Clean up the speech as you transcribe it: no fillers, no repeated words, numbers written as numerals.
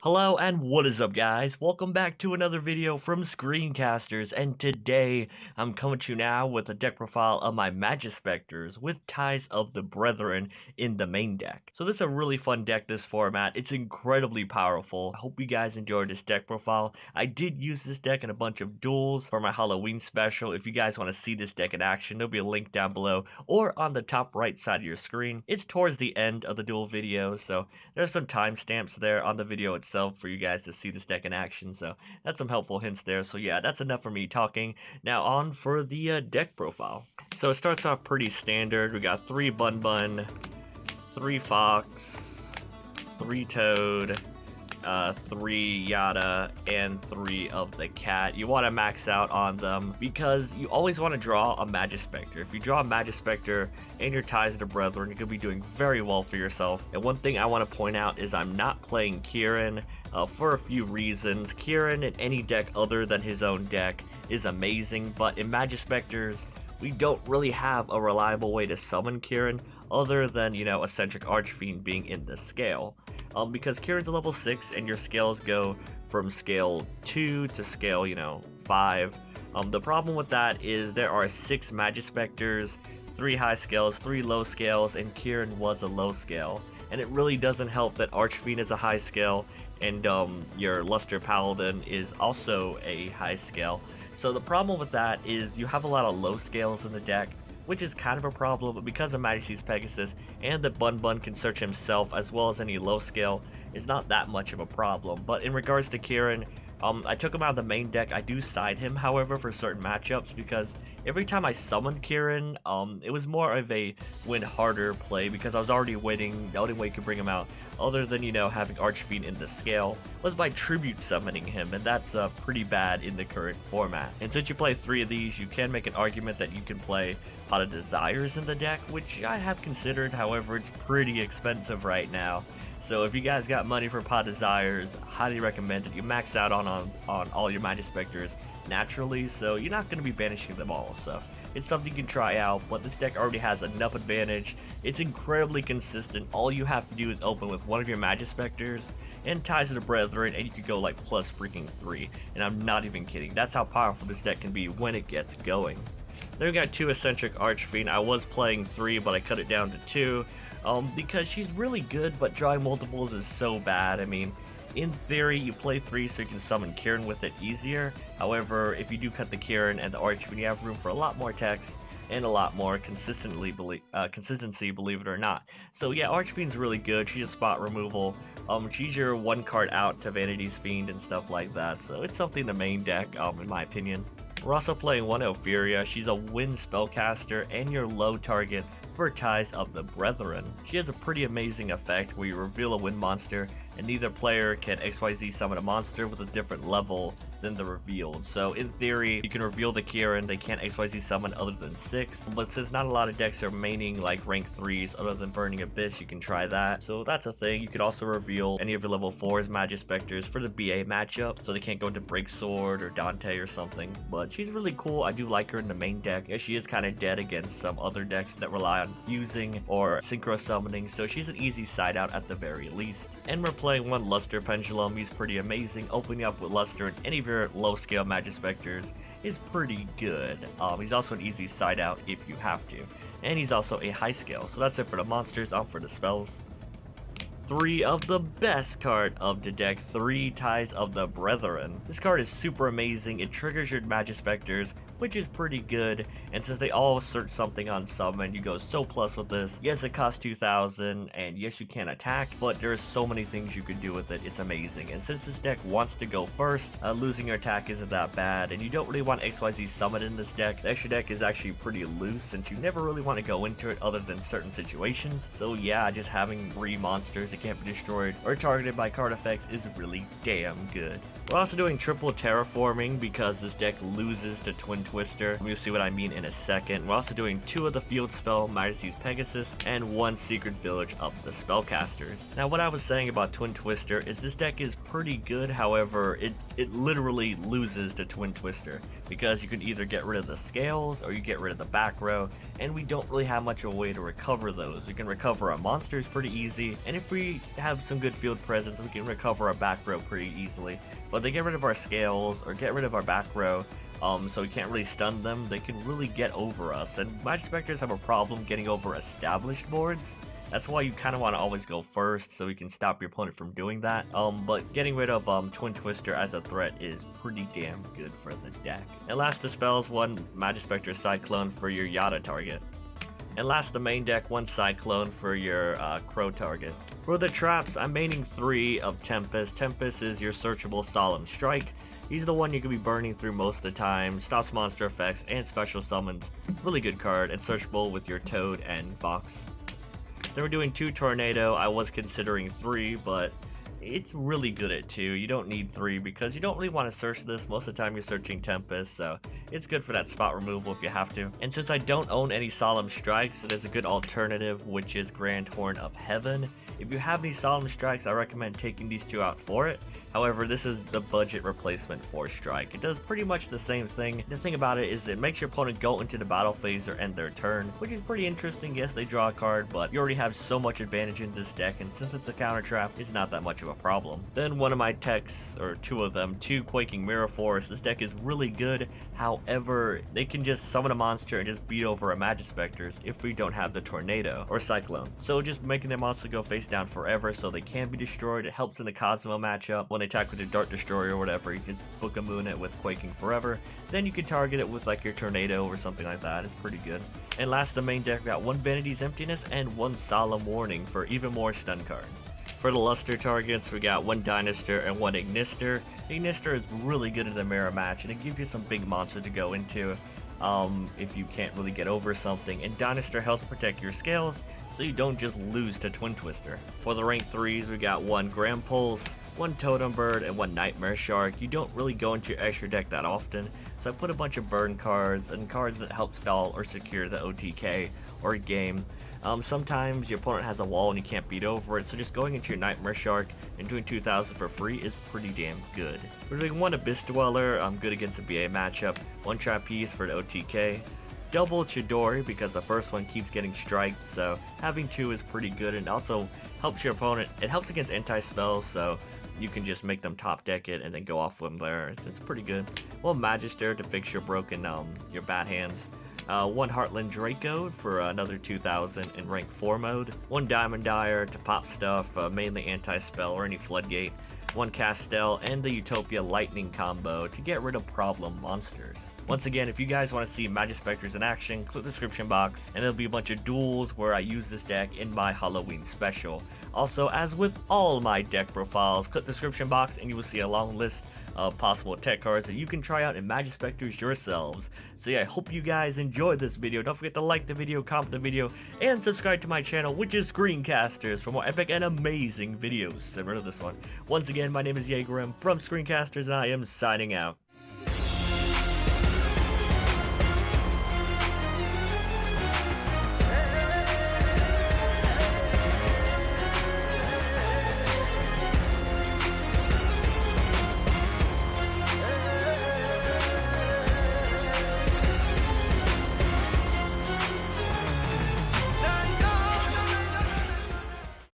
Hello and what is up guys, welcome back to another video from Screencasters, and today I'm coming to you now with a deck profile of my Majespecters with Ties of the Brethren in the main deck. So this is a really fun deck this format, it's incredibly powerful. I hope you guys enjoyed this deck profile. I did use this deck in a bunch of duels for my Halloween special. If you guys want to see this deck in action, there'll be a link down below or on the top right side of your screen. It's towards the end of the duel video, so there's some timestamps there on the video itself for you guys to see this deck in action, so that's some helpful hints there. So yeah, that's enough for me talking. Now on for the deck profile. So it starts off pretty standard. We got 3 Bun, 3 Fox, 3 Toad, 3 Yada, and 3 of the cat. You want to max out on them because you always want to draw a Majespecter. If you draw a Majespecter and your Ties of the Brethren, you're going to be doing very well for yourself. And one thing I want to point out is I'm not playing Kirin for a few reasons. Kirin in any deck other than his own deck is amazing, but in Majespecters, we don't really have a reliable way to summon Kirin other than, you know, Eccentric Archfiend being in the scale. Because Kirin's a level 6 and your scales go from scale 2 to scale, 5. The problem with that is there are 6 Majespecters, 3 high scales, 3 low scales, and Kirin was a low scale. And it really doesn't help that Archfiend is a high scale and your Luster Paladin is also a high scale. So the problem with that is you have a lot of low scales in the deck, which is kind of a problem, but because of Majesty's Pegasus and that Bun can search himself as well as any low scale, it's not that much of a problem. But in regards to Kirin, I took him out of the main deck. I do side him, however, for certain matchups because every time I summoned Kirin, it was more of a win harder play because I was already waiting. The only way you could bring him out, other than, having Archfiend in the scale, was by tribute summoning him, and that's pretty bad in the current format. And since you play 3 of these, you can make an argument that you can play Pot of Desires in the deck, which I have considered. However, it's pretty expensive right now. So if you guys got money for Pot Desires, highly recommend it. You max out on all your Majespecters naturally, so you're not going to be banishing them all. So it's something you can try out, but this deck already has enough advantage. It's incredibly consistent. All you have to do is open with one of your Majespecters and Ties of the Brethren, and you could go like plus freaking 3. And I'm not even kidding. That's how powerful this deck can be when it gets going. Then we got 2 Eccentric Archfiend. I was playing 3, but I cut it down to 2. Because she's really good, but drawing multiples is so bad. I mean, in theory, you play 3 so you can summon Kirin with it easier. However, if you do cut the Kirin and the Archfiend, you have room for a lot more text and a lot more consistency, believe it or not. So yeah, Archfiend's really good. She's a spot removal. She's your 1 card out to Vanity's Fiend and stuff like that. So it's something in the main deck, in my opinion. We're also playing 1 Ophiria. She's a Wynn spellcaster and your low target for Ties of the Brethren. She has a pretty amazing effect where you reveal a Wynn monster and neither player can XYZ summon a monster with a different level than the revealed. So in theory, you can reveal the Kirin, they can't XYZ summon other than 6, but since not a lot of decks are maining like rank 3s other than Burning Abyss, you can try that. So that's a thing. You could also reveal any of your level 4s Majespecters for the BA matchup, so they can't go into Break Sword or Dante or something. But she's really cool. I do like her in the main deck. Yeah, she is kind of dead against some other decks that rely on fusing or synchro summoning, so she's an easy side out at the very least. And we're playing 1 Luster Pendulum. He's pretty amazing. Opening up with Luster and any of your low scale Majespecters is pretty good. He's also an easy side out if you have to. And he's also a high scale. So that's it for the monsters. On for the spells. 3 of the best card of the deck, 3 Ties of the Brethren. This card is super amazing. It triggers your Majespecters, which is pretty good, and since they all search something on summon, you go so plus with this. Yes, it costs 2,000, and yes, you can attack, but there's so many things you can do with it. It's amazing, and since this deck wants to go first, losing your attack isn't that bad, and you don't really want XYZ summon in this deck. The extra deck is actually pretty loose, since you never really want to go into it other than certain situations. So yeah, just having 3 monsters that can't be destroyed or targeted by card effects is really damn good. We're also doing triple terraforming because this deck loses to Twin Twister. You'll see what I mean in a second. We're also doing 2 of the field spell, Majesty's Pegasus, and 1 Secret Village of the Spellcasters. Now what I was saying about Twin Twister is this deck is pretty good, however, it literally loses to Twin Twister. because you can either get rid of the scales or you get rid of the back row, and we don't really have much of a way to recover those. We can recover our monsters pretty easy, and if we have some good field presence, we can recover our back row pretty easily. But they get rid of our scales or get rid of our back row, so we can't really stun them. They can really get over us, and Majespecters have a problem getting over established boards. That's why you kind of want to always go first, so you can stop your opponent from doing that. But getting rid of Twin Twister as a threat is pretty damn good for the deck. And last dispels, one Majespecter Cyclone for your Yada target. And last the main deck, one Cyclone for your Crow target. For the traps, I'm maining 3 of Tempest. Tempest is your searchable Solemn Strike. He's the one you can be burning through most of the time, stops monster effects and special summons. Really good card, and searchable with your Toad and Fox. Then we're doing 2 Tornado. I was considering 3, but it's really good at 2. You don't need 3 because you don't really want to search this. Most of the time you're searching Tempest, so it's good for that spot removal if you have to. And since I don't own any Solemn Strikes, there's a good alternative, which is Grand Horn of Heaven. If you have any Solemn Strikes, I recommend taking these 2 out for it. However, this is the budget replacement for Strike. It does pretty much the same thing. The thing about it is it makes your opponent go into the battle phase or end their turn, which is pretty interesting. Yes, they draw a card, but you already have so much advantage in this deck, and since it's a counter trap, it's not that much of a problem. Then one of my techs, or 2 of them, 2 Quaking Mirror Force. This deck is really good. However, they can just summon a monster and just beat over a Majespecters if we don't have the Tornado or Cyclone. So just making their monster go face down forever so they can be destroyed. It helps in the Cosmo matchup. When they attack with your Dart Destroyer or whatever, you can Book a Moon it with Quaking Forever. Then you can target it with like your Tornado or something like that. It's pretty good. And last, the main deck got 1 Vanity's Emptiness and 1 Solemn Warning for even more stun cards. For the Luster targets, we got 1 Dynaster and 1 Ignister. Ignister is really good in the mirror match, and it gives you some big monsters to go into if you can't really get over something. And Dynaster helps protect your scales, so you don't just lose to Twin Twister. For the rank 3s, we got 1 Grand Pulse, 1 Totem Bird, and 1 Nightmare Shark. You don't really go into your extra deck that often, so I put a bunch of burn cards and cards that help stall or secure the OTK or game. Sometimes your opponent has a wall and you can't beat over it, so just going into your Nightmare Shark and doing 2,000 for free is pretty damn good. We're doing 1 Abyss Dweller, good against a BA matchup, 1 Trapeze for the OTK, double Chidori because the first one keeps getting striked, so having 2 is pretty good, and also helps your opponent. It helps against anti-spells, so you can just make them top deck it and then go off from there. It's pretty good. 1 Magister to fix your broken, your bad hands. 1 Heartland Draco for another 2,000 in rank 4 mode. 1 Diamond Dyer to pop stuff, mainly anti-spell or any floodgate. 1 Castel and the Utopia Lightning combo to get rid of problem monsters. Once again, if you guys want to see Majespecters in action, click the description box, and there'll be a bunch of duels where I use this deck in my Halloween special. Also, as with all my deck profiles, click the description box and you will see a long list of possible tech cards that you can try out in Majespecters yourselves. So yeah, I hope you guys enjoyed this video. Don't forget to like the video, comment the video, and subscribe to my channel, which is Screencasters, for more epic and amazing videos similar to this one. Once again, my name is Yugioh from Screencasters, and I am signing out.